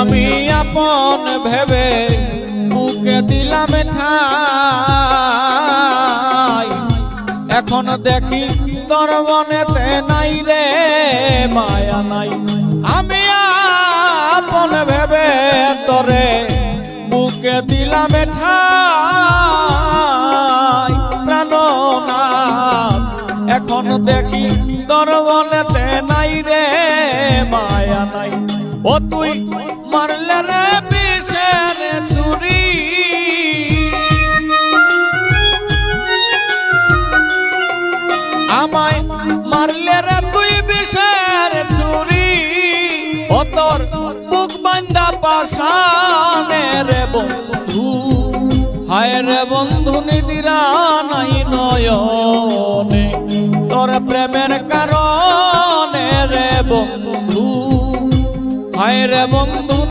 আমি আপন ভেবে বুকে দিলাম ঠাই এখন দেখি তোর মনেতে নাই রে মায়া নাই আমি আপন ভেবে তোরে বুকে দিলাম ঠাই প্রাণনাথ এখন দেখি তোর মনেতে নাই রে মায়া নাই ও তুই মারলে রে বিষের ছুরি আমায় মারলে রে তুই বিষের ছুরি ও তোর বুক বান্ধা পাশানে রে বন্ধু হায় রে বন্ধু নিদিরা নাই নয়নে তোর প্রেমের কারণে রে বন্ধু হায় রে বন্ধু।